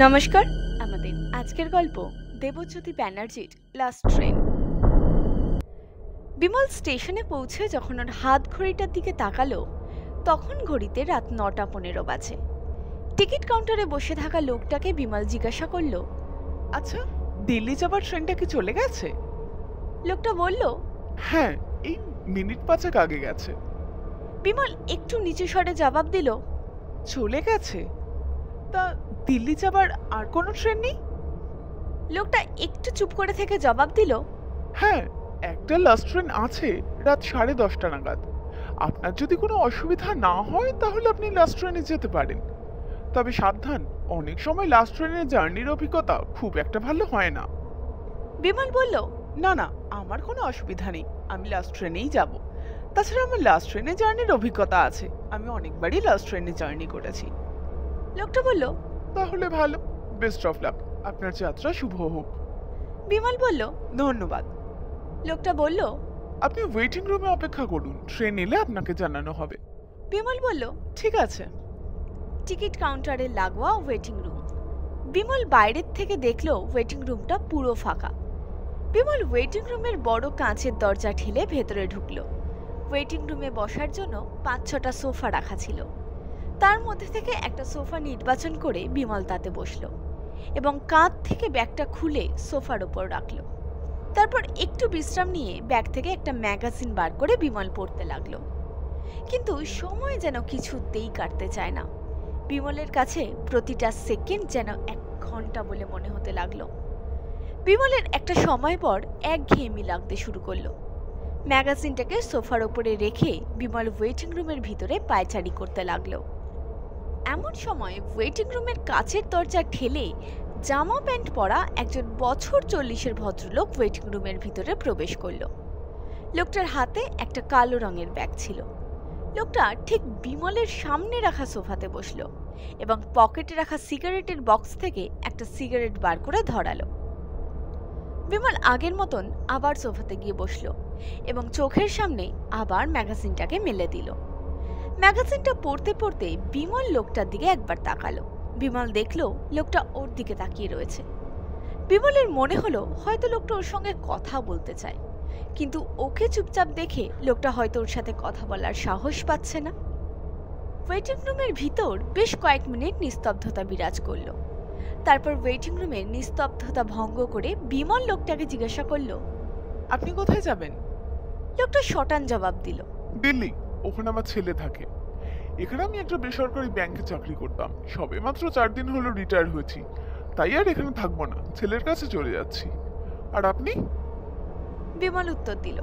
নমস্কার। আমাদের আজকের গল্প দেবজ্যোতি ব্যানার্জির লাস্ট ট্রেন। বিমল স্টেশনে পৌঁছে যখন ওর হাত ঘড়িটার দিকে তাকালো, তখন ঘড়িতে রাত 9:15 বাজে। টিকিট কাউন্টারে বসে থাকা লোকটাকে বিমল জিজ্ঞাসা করলো, আচ্ছা, দিল্লি যাবার ট্রেনটা কি চলে গেছে? লোকটা বলল, হ্যাঁ, এই মিনিট 5 আগে গেছে। বিমল একটু নিচু স্বরে জবাব দিল, চলে গেছে? তা দিল্লি যাবার আর কোনো ট্রেন নেই? লোকটা একটু চুপ করে থেকে জবাব দিল, হ্যাঁ, একটা লাস্ট ট্রেন আছে রাত 10:30 নাগাদ। আপনার যদি কোনো অসুবিধা না হয় তাহলে আপনি লাস্ট ট্রেনে যেতে পারেন। তবে সাবধান, অনেক সময় লাস্ট ট্রেনের জার্নির অভিজ্ঞতা খুব একটা ভালো হয় না। বিমল বলল, না না, আমার কোনো অসুবিধা নেই, আমি লাস্ট ট্রেনেই যাব। তাছাড়া আমার লাস্ট ট্রেনে জার্নির অভিজ্ঞতা আছে, আমি অনেকবারই লাস্ট ট্রেনে জার্নি করেছি। লোকটা বলল, তাহলে ভালো, বেস্ট অফ লাক, আপনার যাত্রা শুভ হোক। বিমল বলল, ধন্যবাদ। লোকটা বলল, আপনি ওয়েটিং রুমে অপেক্ষা করুন, ট্রেন এলে আপনাকে জানানো হবে। বিমল বলল, ঠিক আছে। টিকিট কাউন্টারে লাগোয়া ওয়েটিং রুম। বিমল বাইরের থেকে দেখলো ওয়েটিং রুমটা পুরো ফাঁকা। বিমল ওয়েটিং রুমের বড় কাঁচের দরজা ঠেলে ভেতরে ঢুকলো। ওয়েটিং রুমে বসার জন্য 5-6টা সোফা রাখা ছিল। তার মধ্যে থেকে একটা সোফা নির্বাচন করে বিমল তাতে বসলো এবং কাঁধ থেকে ব্যাগটা খুলে সোফার ওপর রাখলো। তারপর একটু বিশ্রাম নিয়ে ব্যাগ থেকে একটা ম্যাগাজিন বার করে বিমল পড়তে লাগলো। কিন্তু সময় যেন কিছুতেই কাটতে চায় না। বিমলের কাছে প্রতিটা সেকেন্ড যেন 1 ঘন্টা বলে মনে হতে লাগলো। বিমলের একটা সময় পর একঘেয়েমি লাগতে শুরু করলো। ম্যাগাজিনটাকে সোফার ওপরে রেখে বিমল ওয়েটিং রুমের ভিতরে পায়চারি করতে লাগলো। এমন সময় ওয়েটিং রুমের কাচের দরজা ঠেলে জামা প্যান্ট পরা একজন বছর 40-এর ভদ্রলোক ওয়েটিং রুমের ভিতরে প্রবেশ করলো। লোকটার হাতে একটা কালো রঙের ব্যাগ ছিল। লোকটা ঠিক বিমলের সামনে রাখা সোফাতে বসলো এবং পকেটে রাখা সিগারেটের বক্স থেকে একটা সিগারেট বার করে ধরালো। বিমল আগের মতন আবার সোফাতে গিয়ে বসলো এবং চোখের সামনে আবার ম্যাগাজিনটাকে মেলে দিল। ম্যাগাজিনটা পড়তে পড়তে বিমল লোকটার দিকে একবার তাকালো। বিমল দেখলো লোকটা ওর দিকে তাকিয়ে রয়েছে। বিমলের মনে হলো হয়তো লোকটা ওর সঙ্গে কথা বলতে চায়, কিন্তু ওকে চুপচাপ দেখে লোকটা হয়তো ওর সাথে কথা বলার সাহস পাচ্ছে না। ওয়েটিং রুমের ভিতর বেশ কয়েক মিনিট নিস্তব্ধতা বিরাজ করলো। তারপর ওয়েটিং রুমের নিস্তব্ধতা ভঙ্গ করে বিমল লোকটাকে জিজ্ঞাসা করলো, আপনি কোথায় যাবেন? লোকটা শটান জবাব দিল, দিল্লি, ওখানে আমার ছেলে থাকে। এখানে আমি একটা বেসরকারি ব্যাংকে চাকরি করতাম, সবে মাত্র 4 দিন হলো রিটায়ার হয়েছি, তাই আর এখানে থাকবো না, ছেলের কাছে চলে যাচ্ছি। আর আপনি? বিমল উত্তর দিল,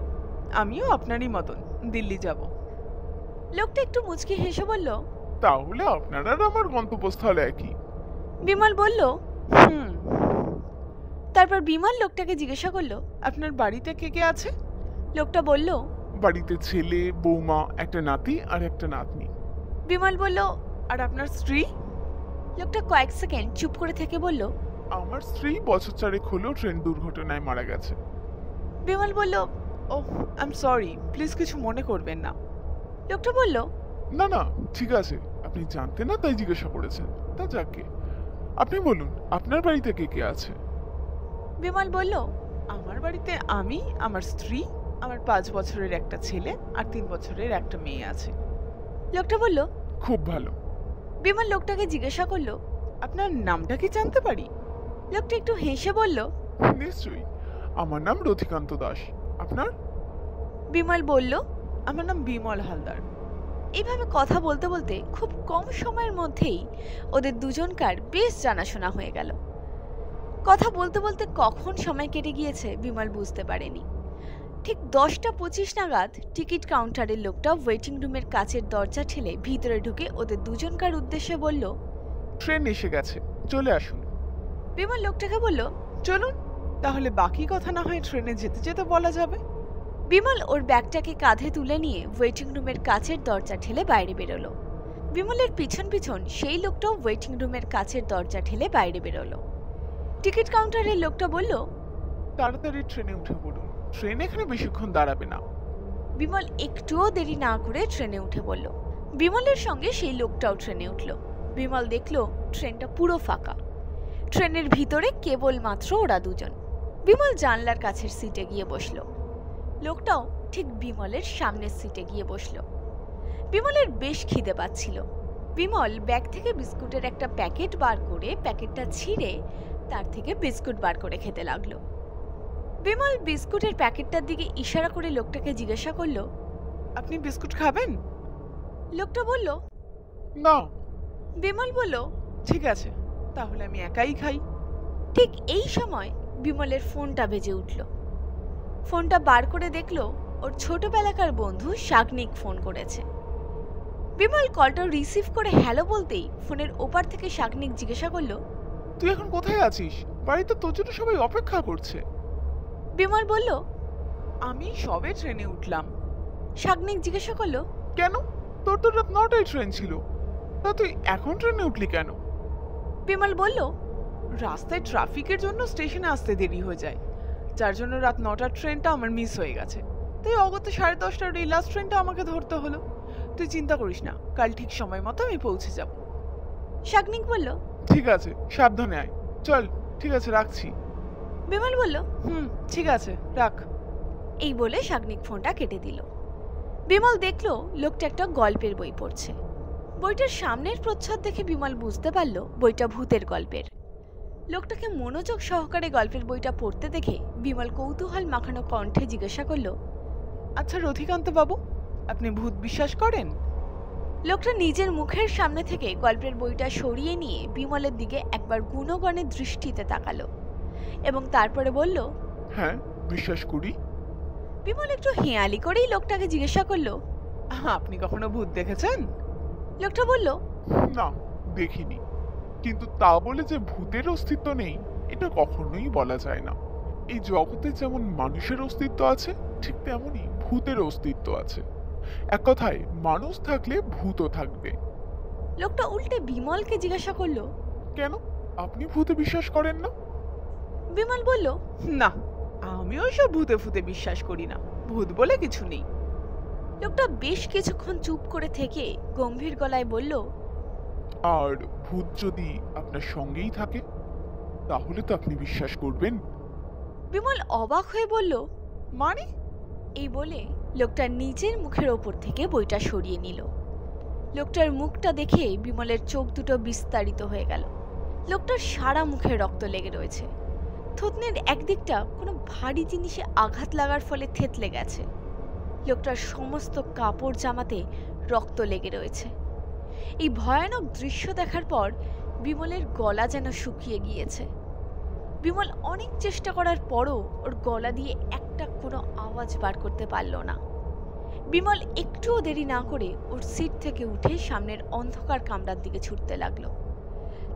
আমিও আপনারই মতন দিল্লি যাব। লোকটা একটু মুচকি হেসে বলল, তাহলে আপনার আর আমার গন্তব্যস্থল একই। বিমল বলল, হুম। তারপর বিমল লোকটাকে জিজ্ঞাসা করলো, আপনার বাড়িতে কে কে আছে? লোকটা বলল, বাড়িতে ছেলে, বৌমা, একটা নাতি আর একটা নাতনি। বিমল বলল, আর আপনার স্ত্রী? লোকটা কয়েক সেকেন্ড চুপ করে থেকে বলল, আমার স্ত্রী বছর 4 হলো ট্রেন দুর্ঘটনায় মারা গেছে। বিমল বলল, ওহ, আই এম সরি, প্লিজ কিছু মনে করবেন না। লোকটা বলল, না না, ঠিক আছে, আপনি জানতেন না তাই জিজ্ঞাসা করেছেন, তা যাকে। আপনি বলুন, আপনার বাড়িতে কে কে আছে? বিমল বলল, আমার বাড়িতে আমি, আমার স্ত্রী, আমার 5 বছরের একটা ছেলে আর 3 বছরের একটা মেয়ে আছে। লোকটা বলল, খুব ভালো। বিমল লোকটাকে জিজ্ঞাসা করলো, আপনার নামটা কি জানতে পারি? লোকটা একটু হেসে বলল, নিশ্চয়ই, আমার নাম রথিকান্ত দাস। আপনার? বিমল বলল, আমার নাম বিমল হালদার। এইভাবে কথা বলতে বলতে খুব কম সময়ের মধ্যেই ওদের দুজনকার বেশ জানাশোনা হয়ে গেল। কথা বলতে বলতে কখন সময় কেটে গিয়েছে বিমল বুঝতে পারেনি। ঠিক 10:25 নাগাদ টিকিট কাউন্টারের লোকটা ওয়েটিং রুমের কাচের দরজা ঠেলে ভিতরে ঢুকে ওদের দুজনকার উদ্দেশ্যে বলল, ট্রেন এসে গেছে, চলে আসুন। বিমল লোকটাকে বলল, চলুন, তাহলে বাকি কথা না হয় ট্রেনে যেতে যেতে বলা যাবে। বিমল ওর ব্যাগটাকে কাঁধে তুলে নিয়ে ওয়েটিং রুমের কাচের দরজা ঠেলে বাইরে বেরোলো। বিমলের পিছন পিছন সেই লোকটাও ওয়েটিং রুমের কাচের দরজা ঠেলে বাইরে বেরোলো। টিকিট কাউন্টারের লোকটা বলল, তাড়াতাড়ি ট্রেনে উঠে পড়ুন, ট্রেন এখানে বেশিক্ষণ দাঁড়াবে না। বিমল একটুও দেরি না করে ট্রেনে উঠে পড়ল। বিমলের সঙ্গে সেই লোকটাও ট্রেনে উঠল। বিমল দেখল ট্রেনটা পুরো ফাঁকা। ট্রেনের ভিতরে কেবলমাত্র ওরা দুজন। বিমল জানলার কাছের সিটে গিয়ে বসলো। লোকটাও ঠিক বিমলের সামনের সিটে গিয়ে বসলো। বিমলের বেশ খিদে পাচ্ছিল। বিমল ব্যাগ থেকে বিস্কুটের একটা প্যাকেট বার করে প্যাকেটটা ছিঁড়ে তার থেকে বিস্কুট বার করে খেতে লাগলো। বিমল বিস্কুটের প্যাকেটটার দিকে ইশারা করে লোকটাকে জিজ্ঞাসা করলো, আপনি বিস্কুট খাবেন? লোকটা বলল, না। বিমল বলল, ঠিক আছে, তাহলে আমি একাই খাই। ঠিক এই সময় বিমলের ফোনটা বেজে উঠল। ফোনটা বার করে দেখলো ওর ছোটবেলাকার বন্ধু শাগনিক ফোন করেছে। বিমল কলটা রিসিভ করে হ্যালো বলতেই ফোনের ওপার থেকে শাগনিক জিজ্ঞাসা করলো, তুই এখন কোথায় আছিস? বাড়িতে তোর জন্য সবাই অপেক্ষা করছে। বিমল বলল, আমি সবে ট্রেনে উঠলাম। শাগনিক জিজ্ঞাসা করলো, কেন? তোর তো রাত 9টায় ট্রেন ছিল, তা তুই এখন ট্রেনে উঠলি কেন? বিমল বলল, রাস্তায় ট্রাফিকের জন্য স্টেশনে আসতে দেরি হয়ে যায়, যার জন্য রাত 9টার ট্রেনটা আমার মিস হয়ে গেছে। তাই অগত 10:30টার এই লাস্ট ট্রেনটা আমাকে ধরতে হলো। তুই চিন্তা করিস না, কাল ঠিক সময় মতো আমি পৌঁছে যাব। শাগনিক বলল, ঠিক আছে, সাবধানে আয়। চল, ঠিক আছে, রাখছি। বিমল বলল, ঠিক আছে, রাখ। এই বলে শাগনিক ফোনটা কেটে দিল। বিমল দেখলো লোকটা একটা গল্পের বই পড়ছে। বইটার সামনের প্রচ্ছদ দেখে বিমল বুঝতে পারল বইটা ভূতের গল্পের। লোকটাকে মনোযোগ সহকারে গল্পের বইটা পড়তে দেখে বিমল কৌতূহল মাখানো কণ্ঠে জিজ্ঞাসা করল, আচ্ছা রথিকান্ত বাবু, আপনি ভূত বিশ্বাস করেন? লোকটা নিজের মুখের সামনে থেকে গল্পের বইটা সরিয়ে নিয়ে বিমলের দিকে একবার গুণগণের দৃষ্টিতে তাকালো এবং তারপরে বলল, হ্যাঁ, বিশ্বাস করি। বিমল একটু হেঁয়ালি করেই লোকটাকে জিজ্ঞাসা করলো, আপনি কখনো ভূত দেখেছেন? লোকটা বলল, না, দেখিনি। কিন্তু তা বলে যে ভূতের অস্তিত্ব নেই, এটা কখনোই বলা যায় না। এই জগতে যেমন মানুষের অস্তিত্ব আছে, ঠিক তেমনই ভূতের অস্তিত্ব আছে। এক কথায়, মানুষ থাকলে ভূতও থাকবে। লোকটা উল্টে বিমলকে জিজ্ঞাসা করলো, কেন? আপনি ভূতে বিশ্বাস করেন না? বিমল বলল, না, আমি ওইসব ভূতে ফুতে বিশ্বাস করি না। ভূত বলে কিছু নেই। লোকটা বেশ কিছুক্ষণ চুপ করে থেকে গম্ভীর গলায় বলল, আর ভূত যদি আপনার সঙ্গেই থাকে, তাহলে তো আপনি বিশ্বাস করবেন। বিমল অবাক হয়ে বলল, মানে? এই বলে লোকটা নিজের মুখের ওপর থেকে বইটা সরিয়ে নিল। লোকটার মুখটা দেখে বিমলের চোখ দুটো বিস্তারিত হয়ে গেল। লোকটার সারা মুখে রক্ত লেগে রয়েছে। থুতনির একদিকটা কোনো ভারী জিনিসে আঘাত লাগার ফলে থেতলে গেছে। লোকটার সমস্ত কাপড় জামাতে রক্ত লেগে রয়েছে। এই ভয়ানক দৃশ্য দেখার পর বিমলের গলা যেন শুকিয়ে গিয়েছে। বিমল অনেক চেষ্টা করার পরও ওর গলা দিয়ে একটা কোনো আওয়াজ বার করতে পারল না। বিমল একটুও দেরি না করে ওর সিট থেকে উঠে সামনের অন্ধকার কামরার দিকে ছুটতে লাগলো।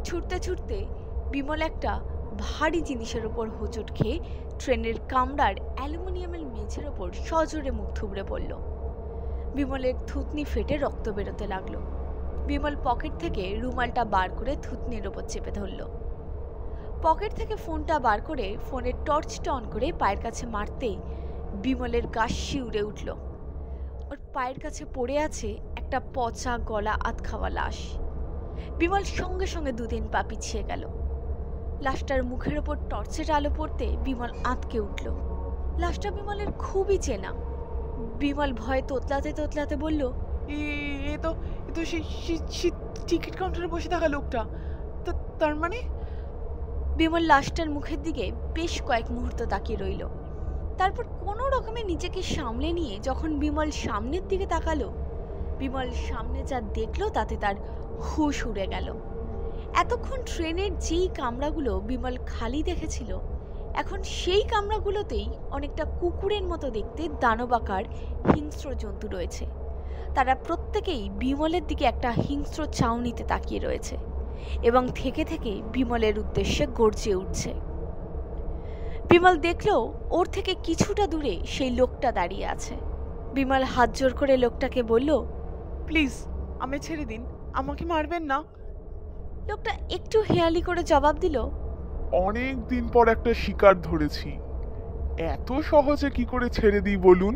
ছুটতে ছুটতে বিমল একটা ভারী জিনিসের ওপর হোঁচট খেয়ে ট্রেনের কামরার অ্যালুমিনিয়ামের মেঝের ওপর সজোরে মুখ থুবড়ে পড়ল। বিমলের থুতনি ফেটে রক্ত বেরোতে লাগলো। বিমল পকেট থেকে রুমালটা বার করে থুতনির ওপর চেপে ধরল। পকেট থেকে ফোনটা বার করে ফোনের টর্চটা অন করে পায়ের কাছে মারতেই বিমলের গা শিউরে উঠল। ওর পায়ের কাছে পড়ে আছে একটা পচা গলা আধখাওয়া লাশ। বিমল সঙ্গে সঙ্গে 2-3 পা পিছিয়ে গেল। লাশটার মুখের ওপর টর্চের আলো পড়তে বিমল আঁতকে উঠল। লাশটা বিমলের খুবই চেনা। বিমল ভয়ে তোতলাতে তোতলাতে বলল, এ তো সেই টিকিট কাউন্টারে বসে থাকা লোকটা। তার মানে? বিমল লাশটার মুখের দিকে বেশ কয়েক মুহূর্ত তাকিয়ে রইল। তারপর কোনো রকমে নিজেকে সামলে নিয়ে যখন বিমল সামনের দিকে তাকালো, বিমল সামনে যা দেখলো তাতে তার হুঁশ উড়ে গেল। এতক্ষণ ট্রেনের যেই কামরাগুলো বিমল খালি দেখেছিল, এখন সেই কামরাগুলোতেই অনেকটা কুকুরের মতো দেখতে দানবাকার হিংস্র জন্তু রয়েছে। তারা প্রত্যেকেই বিমলের দিকে একটা হিংস্র চাউনিতে তাকিয়ে রয়েছে এবং থেকে থেকে বিমলের উদ্দেশ্যে গর্জে উঠছে। বিমল দেখলো ওর থেকে কিছুটা দূরে সেই লোকটা দাঁড়িয়ে আছে। বিমল হাত জোর করে লোকটাকে বলল, প্লিজ আমায় ছেড়ে দিন, আমাকে মারবেন না। লোকটা একটু হেয়ালি করে জবাব দিল, অনেক দিন পর একটা শিকার ধরেছি, এত সহজে কি করে ছেড়ে দিই বলুন?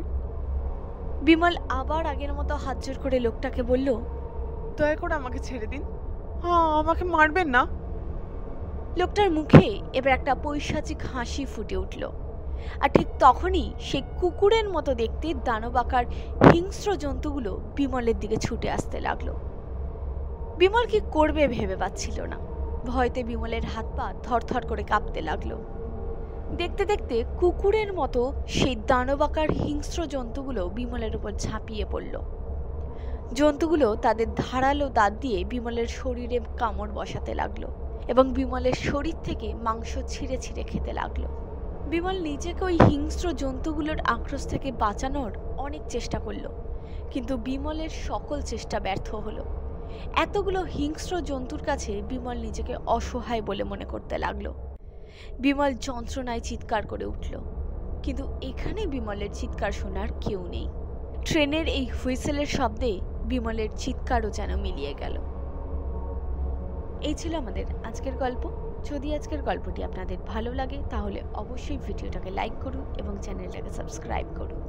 বিমল আবার আগের মতো হাত জোর করে লোকটাকে বলল, দয়া করে আমাকে ছেড়ে দিন, হ্যাঁ আমাকে মারবেন না। লোকটার মুখে এবার একটা পৈশাচিক হাসি ফুটে উঠল। আর ঠিক তখনই সেই কুকুরের মতো দেখতে দানবাকার হিংস্র জন্তুগুলো বিমলের দিকে ছুটে আসতে লাগলো। বিমল কি করবে ভেবে পাচ্ছিল না। ভয়তে বিমলের হাত পা থরথর করে কাঁপতে লাগলো। দেখতে দেখতে কুকুরের মতো সেই দানবাকার হিংস্র জন্তুগুলো বিমলের উপর ঝাঁপিয়ে পড়ল। জন্তুগুলো তাদের ধারালো দাঁত দিয়ে বিমলের শরীরে কামড় বসাতে লাগলো এবং বিমলের শরীর থেকে মাংস ছিঁড়ে ছিঁড়ে খেতে লাগলো। বিমল নিজেকে ওই হিংস্র জন্তুগুলোর আক্রোশ থেকে বাঁচানোর অনেক চেষ্টা করলো, কিন্তু বিমলের সকল চেষ্টা ব্যর্থ হলো। এতগুলো হিংস্র জন্তুর কাছে বিমল নিজেকে অসহায় বলে মনে করতে লাগলো। বিমল যন্ত্রণায় চিৎকার করে উঠল, কিন্তু এখানে বিমলের চিৎকার শোনার কেউ নেই। ট্রেনের এই হুইসেলের শব্দে বিমলের চিৎকারও যেন মিলিয়ে গেল। এই ছিল আমাদের আজকের গল্প। যদি আজকের গল্পটি আপনাদের ভালো লাগে তাহলে অবশ্যই ভিডিওটাকে লাইক করুন এবং চ্যানেলটাকে সাবস্ক্রাইব করুন।